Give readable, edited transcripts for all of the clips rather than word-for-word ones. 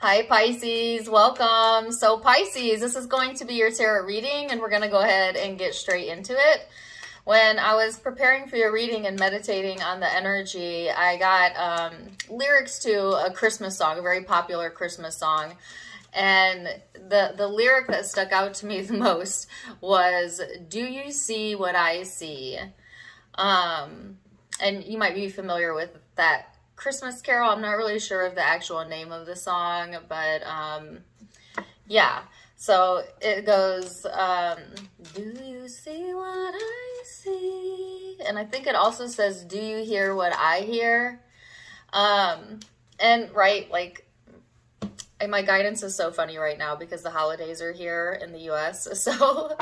Hi Pisces, welcome. So Pisces, this is going to be your tarot reading and we're going to go ahead and get straight into it. When I was preparing for your reading and meditating on the energy, I got lyrics to a Christmas song, a very popular Christmas song. And the lyric that stuck out to me the most was, "Do you see what I see?" And you might be familiar with that Christmas carol. I'm not really sure of the actual name of the song, but yeah. So it goes, "Do you see what I see?" And I think it also says, "Do you hear what I hear?" And right, like, my guidance is so funny right now because the holidays are here in the US. So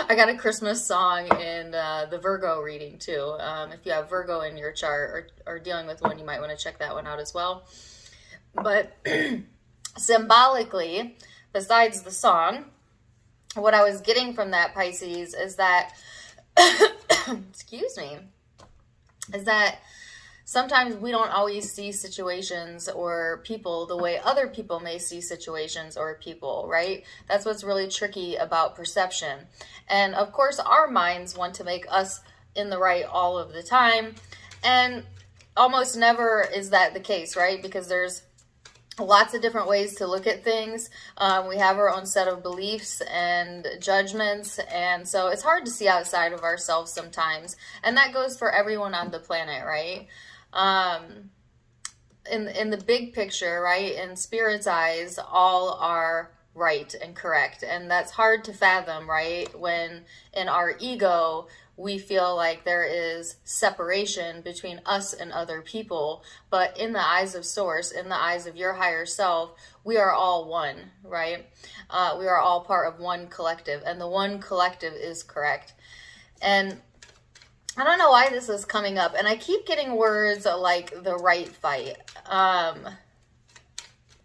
I got a Christmas song in the Virgo reading too. If you have Virgo in your chart or dealing with one, you might want to check that one out as well. But symbolically, besides the song, what I was getting from that, Pisces, is that, excuse me, is that sometimes we don't always see situations or people the way other people may see situations or people, right? That's what's really tricky about perception. And of course, our minds want to make us in the right all of the time. And almost never is that the case, right? Because there's lots of different ways to look at things. We have our own set of beliefs and judgments, and so it's hard to see outside of ourselves sometimes. And that goes for everyone on the planet, right? In the big picture, right, in Spirit's eyes, all are right and correct. And that's hard to fathom, right? When in our ego, we feel like there is separation between us and other people. But in the eyes of Source, in the eyes of your higher self, we are all one, right? We are all part of one collective, and the one collective is correct. And I don't know why this is coming up, and I keep getting words like the right fight,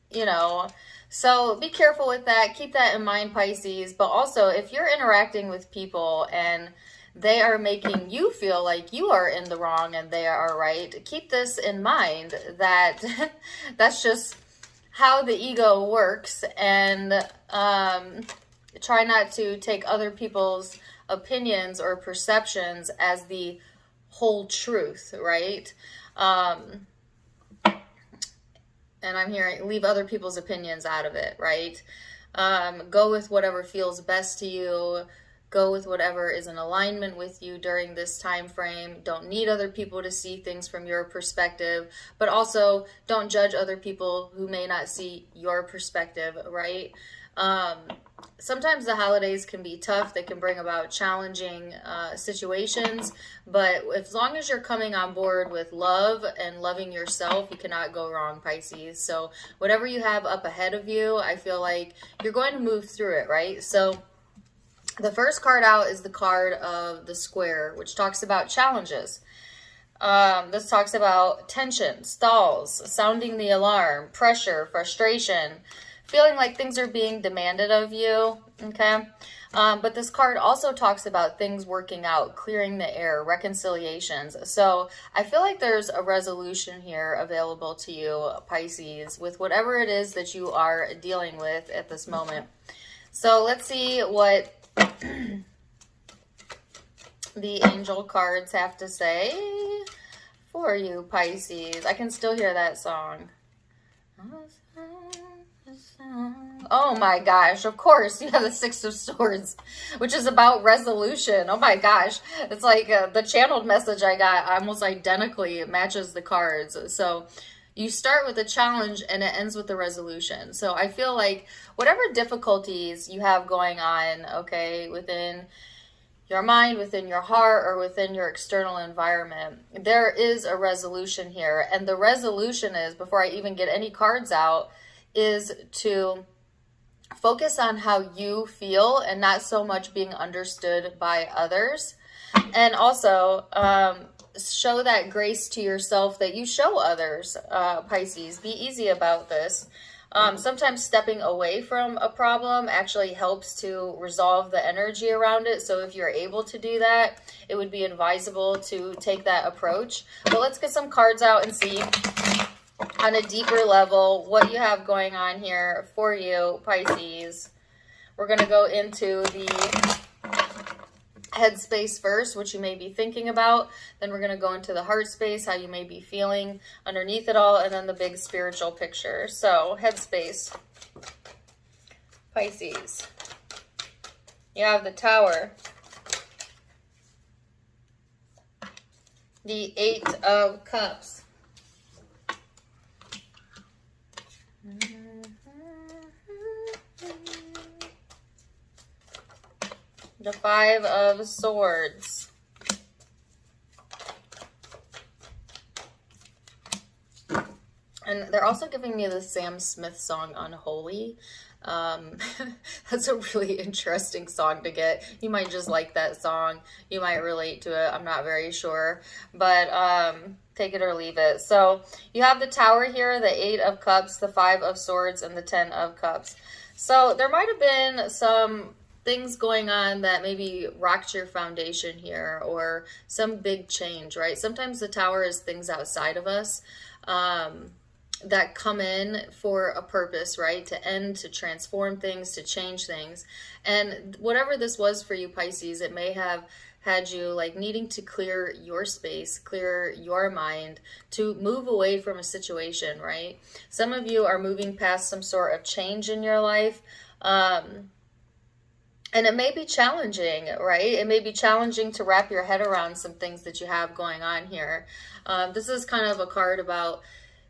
you know, so be careful with that. Keep that in mind, Pisces. But also, if you're interacting with people and they are making you feel like you are in the wrong and they are right, keep this in mind, that that's just how the ego works. And try not to take other people's opinions or perceptions as the whole truth, right? And I'm hearing, leave other people's opinions out of it, right? Go with whatever feels best to you. Go with whatever is in alignment with you during this time frame. Don't need other people to see things from your perspective, but also don't judge other people who may not see your perspective, right? Sometimes the holidays can be tough. They can bring about challenging situations, but as long as you're coming on board with love and loving yourself, you cannot go wrong, Pisces. So whatever you have up ahead of you, I feel like you're going to move through it, right? So the first card out is the card of the Square, which talks about challenges. This talks about tension, stalls, sounding the alarm, pressure, frustration, feeling like things are being demanded of you, okay? But this card also talks about things working out, clearing the air, reconciliations. So I feel like there's a resolution here available to you, Pisces, with whatever it is that you are dealing with at this moment. So let's see what the angel cards have to say for you, Pisces. I can still hear that song. Oh my gosh, of course, you have the Six of Swords, which is about resolution. Oh my gosh, it's like the channeled message I got almost identically matches the cards. So you start with a challenge and it ends with a resolution. So I feel like whatever difficulties you have going on, okay, within your mind, within your heart, or within your external environment, there is a resolution here. And the resolution is, before I even get any cards out, is to focus on how you feel and not so much being understood by others. And also show that grace to yourself that you show others, Pisces. Be easy about this. Sometimes stepping away from a problem actually helps to resolve the energy around it. So if you're able to do that, it would be advisable to take that approach. But let's get some cards out and see on a deeper level, what you have going on here for you, Pisces. We're going to go into the headspace first, what you may be thinking about. Then we're going to go into the heart space, how you may be feeling underneath it all, and then the big spiritual picture. So, headspace, Pisces. You have the Tower, the Eight of Cups, the Five of Swords, and they're also giving me the Sam Smith song Unholy. That's a really interesting song to get. You might just like that song. You might relate to it. I'm not very sure, but take it or leave it. So you have the Tower here, the Eight of Cups, the Five of Swords, and the Ten of Cups. So there might have been some things going on that maybe rocked your foundation here, or some big change, right? Sometimes the Tower is things outside of us that come in for a purpose, right? To end, to transform things, to change things. And whatever this was for you, Pisces, it may have had you like needing to clear your space, clear your mind, to move away from a situation, right? Some of you are moving past some sort of change in your life. And it may be challenging, right? It may be challenging to wrap your head around some things that you have going on here. This is kind of a card about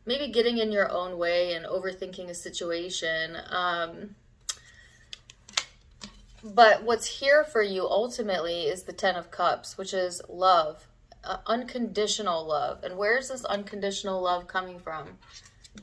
maybe getting in your own way and overthinking a situation. But what's here for you ultimately is the Ten of Cups, which is love, unconditional love. And where's this unconditional love coming from?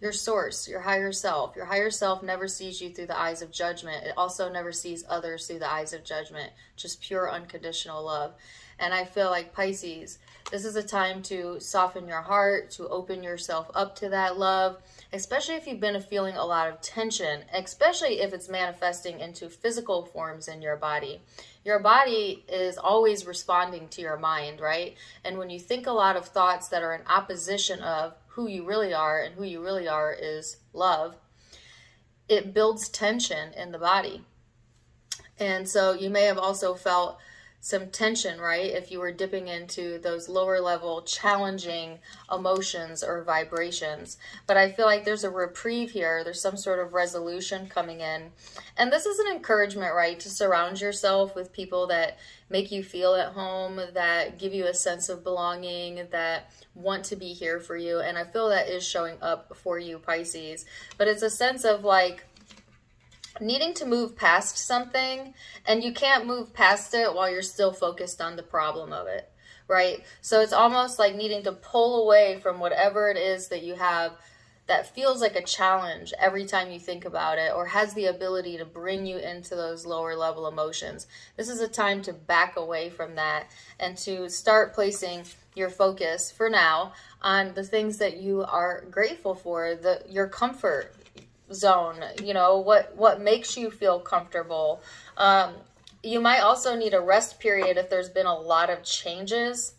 Your source, your higher self. Your higher self never sees you through the eyes of judgment. It also never sees others through the eyes of judgment. Just pure unconditional love. And I feel like, Pisces, this is a time to soften your heart, to open yourself up to that love, especially if you've been feeling a lot of tension, especially if it's manifesting into physical forms in your body. Your body is always responding to your mind, right? And when you think a lot of thoughts that are in opposition of who you really are, and who you really are is love, it builds tension in the body. And so you may have also felt some tension, right? If you were dipping into those lower level challenging emotions or vibrations. But I feel like there's a reprieve here. There's some sort of resolution coming in. And this is an encouragement, right? To surround yourself with people that make you feel at home, that give you a sense of belonging, that want to be here for you. And I feel that is showing up for you, Pisces. But it's a sense of like, needing to move past something, and you can't move past it while you're still focused on the problem of it, right? So it's almost like needing to pull away from whatever it is that you have that feels like a challenge every time you think about it, or has the ability to bring you into those lower level emotions. This is a time to back away from that and to start placing your focus for now on the things that you are grateful for, your comfort zone, you know, what makes you feel comfortable. You might also need a rest period if there's been a lot of changes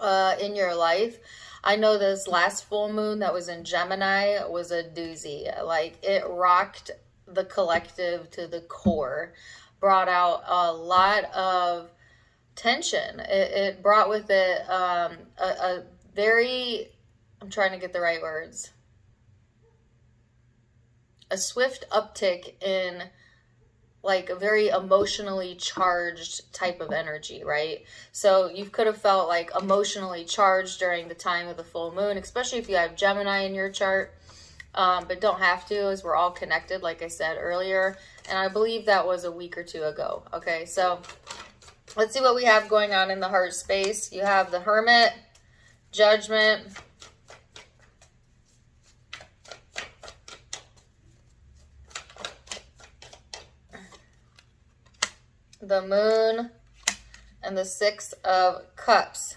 in your life. I know this last full moon that was in Gemini was a doozy. Like, it rocked the collective to the core, brought out a lot of tension. It brought with it a very, I'm trying to get the right words, a swift uptick in like a very emotionally charged type of energy, right? So you could have felt like emotionally charged during the time of the full moon, especially if you have Gemini in your chart, but don't have to, as we're all connected, like I said earlier. And I believe that was a week or two ago. Okay, so let's see what we have going on in the heart space. You have the Hermit, Judgment, the Moon, and the Six of Cups.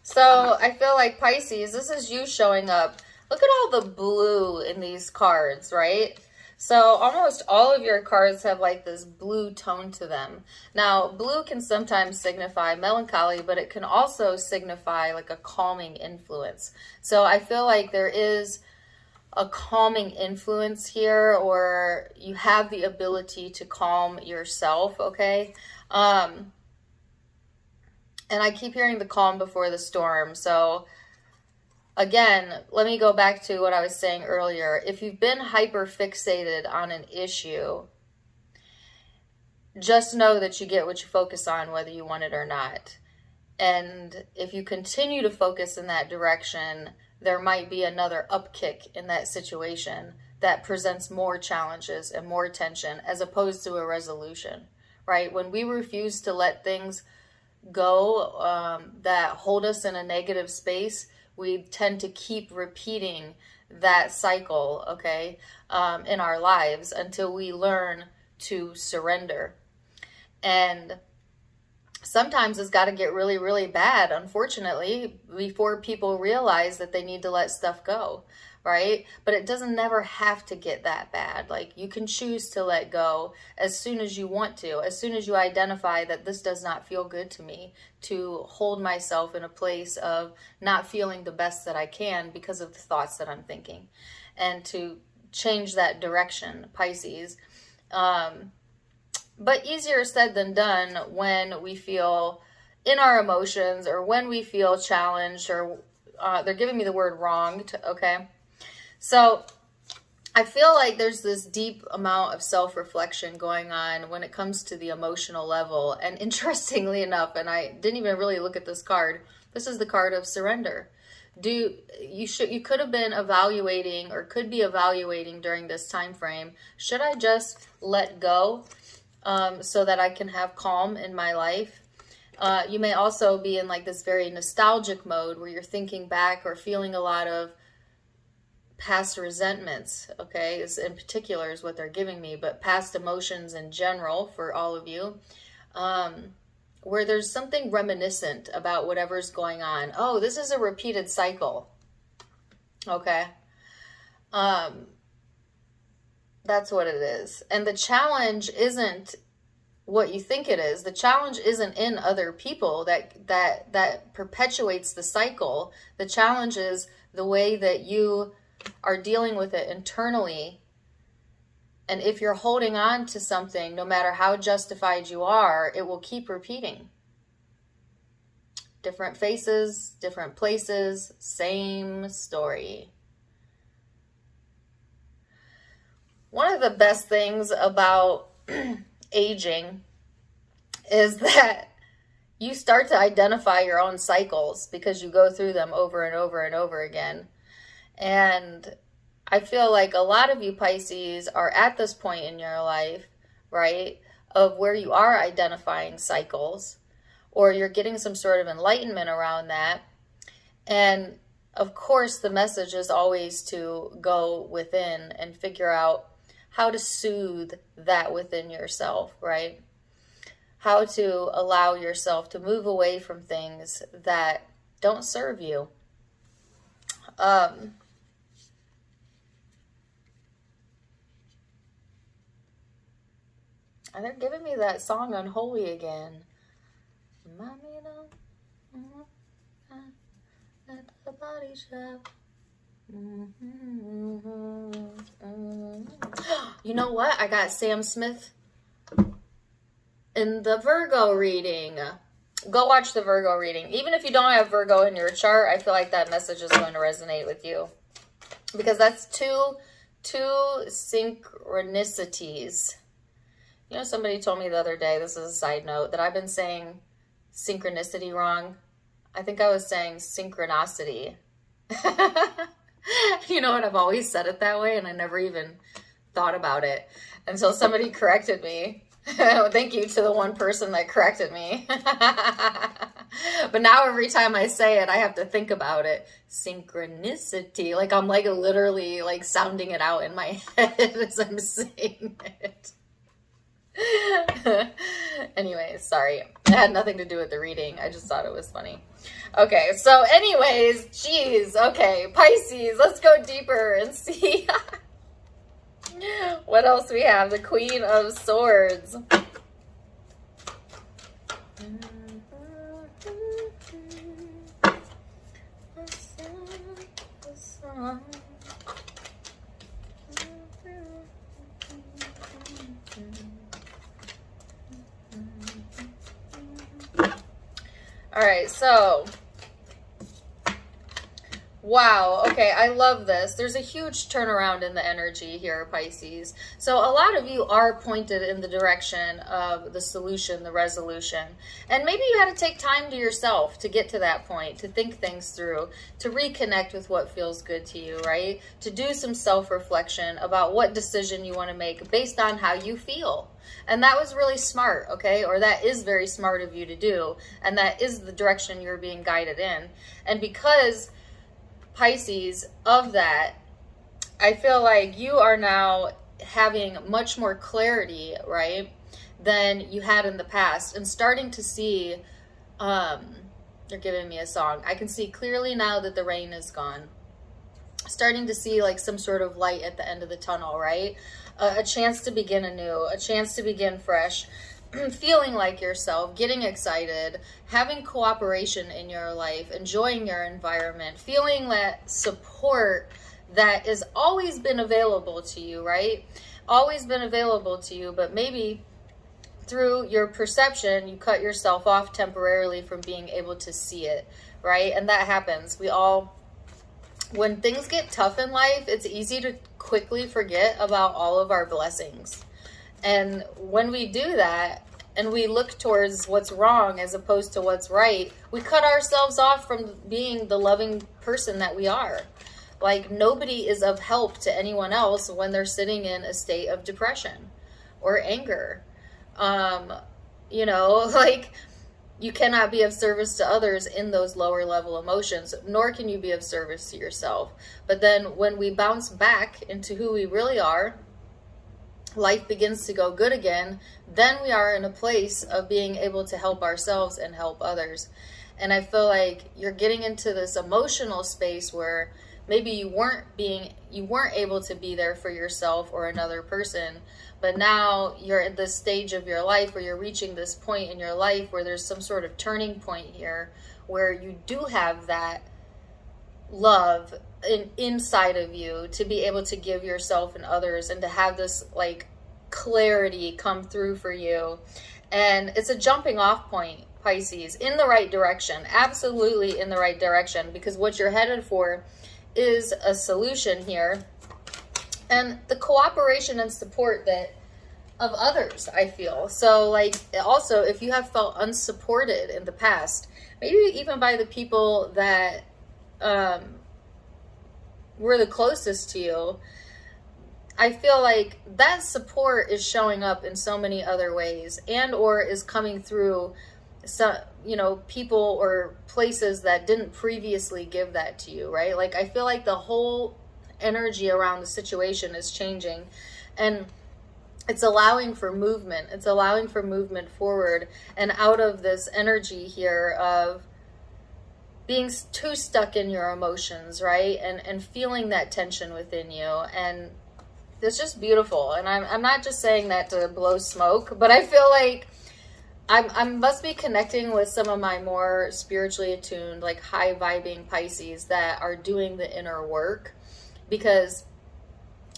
So I feel like, Pisces, this is you showing up. Look at all the blue in these cards, right? So almost all of your cards have like this blue tone to them. Now, blue can sometimes signify melancholy, but it can also signify like a calming influence. So I feel like there is a calming influence here, or you have the ability to calm yourself, okay? And I keep hearing the calm before the storm. So again, let me go back to what I was saying earlier. If you've been hyper fixated on an issue, just know that you get what you focus on, whether you want it or not. And if you continue to focus in that direction, there might be another upkick in that situation that presents more challenges and more tension as opposed to a resolution, right? When we refuse to let things go that hold us in a negative space, we tend to keep repeating that cycle, okay, in our lives until we learn to surrender. And sometimes it's got to get really, really bad, unfortunately, before people realize that they need to let stuff go, right? But it doesn't never have to get that bad. Like, you can choose to let go as soon as you want to, as soon as you identify that this does not feel good to me, to hold myself in a place of not feeling the best that I can because of the thoughts that I'm thinking, and to change that direction, Pisces. But easier said than done when we feel in our emotions, or when we feel challenged, or they're giving me the word wronged, okay? So I feel like there's this deep amount of self-reflection going on when it comes to the emotional level. And interestingly enough, and I didn't even really look at this card, this is the card of surrender. You could have been evaluating, or could be evaluating during this time frame, should I just let go so that I can have calm in my life? You may also be in like this very nostalgic mode where you're thinking back or feeling a lot of past resentments, okay, in particular is what they're giving me, but past emotions in general for all of you, where there's something reminiscent about whatever's going on. Oh, this is a repeated cycle, okay? That's what it is. And the challenge isn't what you think it is. The challenge isn't in other people that perpetuates the cycle. The challenge is the way that you are dealing with it internally. And if you're holding on to something, no matter how justified you are, it will keep repeating. Different faces, different places, same story. One of the best things about aging is that you start to identify your own cycles because you go through them over and over and over again. And I feel like a lot of you Pisces are at this point in your life, right, of where you are identifying cycles, or you're getting some sort of enlightenment around that. And of course, the message is always to go within and figure out how to soothe that within yourself, right? How to allow yourself to move away from things that don't serve you. And they're giving me that song Unholy again. Let the body show. You know what? I got Sam Smith in the Virgo reading. Go watch the Virgo reading. Even if you don't have Virgo in your chart, I feel like that message is going to resonate with you. Because that's two synchronicities. You know, somebody told me the other day, this is a side note, that I've been saying synchronicity wrong. I think I was saying synchronicity. You know what? I've always said it that way, and I never even thought about it until somebody corrected me. Thank you to the one person that corrected me. But now every time I say it, I have to think about it. Synchronicity. Like I'm like literally like sounding it out in my head as I'm saying it. Anyways, sorry. It had nothing to do with the reading. I just thought it was funny. Okay, so anyways, geez, okay, Pisces, let's go deeper and see. What else we have? The Queen of Swords. All right, so wow, okay, I love this. There's a huge turnaround in the energy here, Pisces. So a lot of you are pointed in the direction of the solution, the resolution. And maybe you had to take time to yourself to get to that point, to think things through, to reconnect with what feels good to you, right? To do some self-reflection about what decision you want to make based on how you feel. And that was really smart, okay? Or that is very smart of you to do. And that is the direction you're being guided in. And because Pisces, of that, I feel like you are now having much more clarity, right, than you had in the past, and starting to see, they're giving me a song, I can see clearly now that the rain is gone. Starting to see like some sort of light at the end of the tunnel, right? A chance to begin anew, a chance to begin fresh. Feeling like yourself, getting excited, having cooperation in your life, enjoying your environment, feeling that support that has always been available to you, right? Always been available to you, but maybe through your perception, you cut yourself off temporarily from being able to see it, right? And that happens. We all, when things get tough in life, it's easy to quickly forget about all of our blessings. And when we do that, and we look towards what's wrong as opposed to what's right, we cut ourselves off from being the loving person that we are. Like, nobody is of help to anyone else when they're sitting in a state of depression or anger. You know, like, you cannot be of service to others in those lower level emotions, nor can you be of service to yourself. But then when we bounce back into who we really are, life begins to go good again, then we are in a place of being able to help ourselves and help others. And I feel like you're getting into this emotional space where maybe you weren't able to be there for yourself or another person, but now you're at this stage of your life where you're reaching this point in your life where there's some sort of turning point here where you do have that love inside of you to be able to give yourself and others, and to have this like clarity come through for you. And it's a jumping off point, Pisces, in the right direction, absolutely in the right direction, because what you're headed for is a solution here, and the cooperation and support that of others, I feel. So like, also, if you have felt unsupported in the past, maybe even by the people that were the closest to you, I feel like that support is showing up in so many other ways, and or is coming through some, you know, people or places that didn't previously give that to you, right? Like, I feel like the whole energy around the situation is changing, and it's allowing for movement. It's allowing for movement forward and out of this energy here of being too stuck in your emotions, right? And feeling that tension within you. And it's just beautiful. And I'm not just saying that to blow smoke, but I feel like I must be connecting with some of my more spiritually attuned, like high vibing Pisces that are doing the inner work, because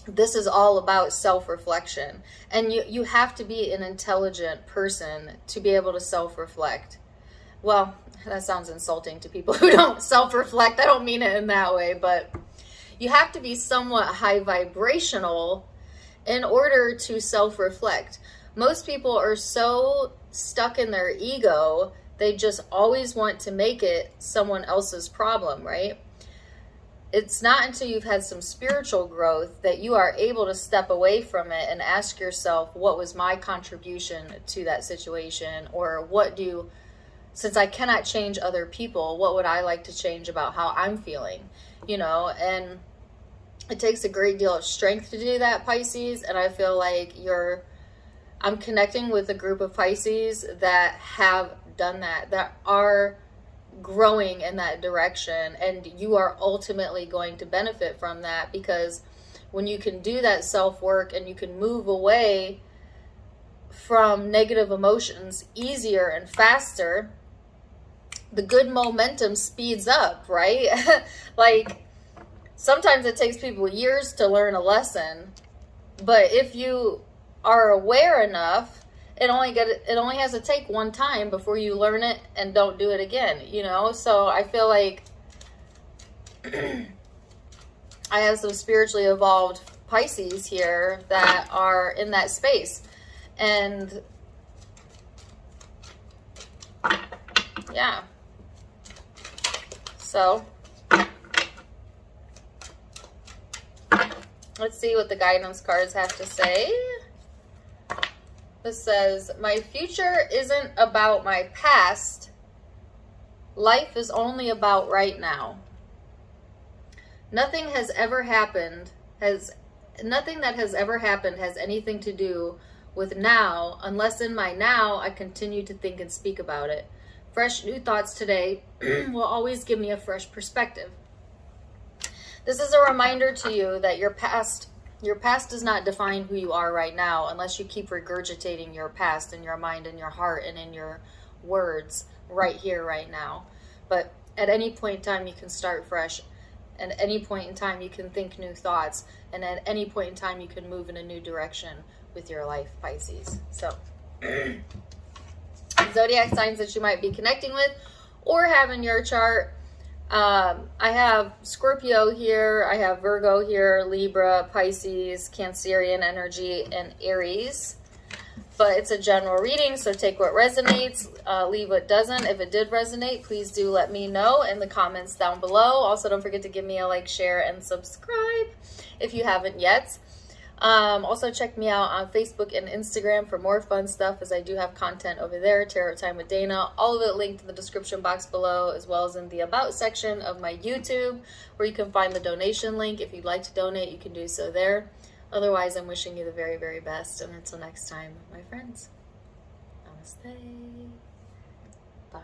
this is all about self-reflection. And you have to be an intelligent person to be able to self-reflect. Well, that sounds insulting to people who don't self-reflect. I don't mean it in that way, but you have to be somewhat high vibrational in order to self-reflect. Most people are so stuck in their ego, they just always want to make it someone else's problem, right? It's not until you've had some spiritual growth that you are able to step away from it and ask yourself, what was my contribution to that situation? Or since I cannot change other people, what would I like to change about how I'm feeling? You know, and it takes a great deal of strength to do that, Pisces. And I feel like I'm connecting with a group of Pisces that have done that are growing in that direction. And you are ultimately going to benefit from that, because when you can do that self-work and you can move away from negative emotions easier and faster, the good momentum speeds up, right? Like, sometimes it takes people years to learn a lesson, but if you are aware enough, it only has to take one time before you learn it and don't do it again, you know? So I feel like I have some spiritually evolved Pisces here that are in that space. And yeah. So let's see what the guidance cards have to say. This says, my future isn't about my past. Life is only about right now. Nothing that has ever happened has anything to do with now, unless in my now I continue to think and speak about it. Fresh new thoughts today will always give me a fresh perspective. This is a reminder to you that your past does not define who you are right now, unless you keep regurgitating your past in your mind, in your heart, and in your words right here, right now. But at any point in time, you can start fresh. And at any point in time, you can think new thoughts. And at any point in time, you can move in a new direction with your life, Pisces. So, zodiac signs that you might be connecting with or have in your chart. I have Scorpio here, I have Virgo here, Libra, Pisces, Cancerian energy, and Aries. But it's a general reading, so take what resonates, leave what doesn't. If it did resonate, please do let me know in the comments down below. Also, don't forget to give me a like, share, and subscribe if you haven't yet. Also, check me out on Facebook and Instagram for more fun stuff, as I do have content over there. Tarot Time with Dana. All of it linked in the description box below, as well as in the About section of my YouTube, where you can find the donation link. If you'd like to donate, you can do so there. Otherwise, I'm wishing you the very, very best. And until next time, my friends, namaste. Bye.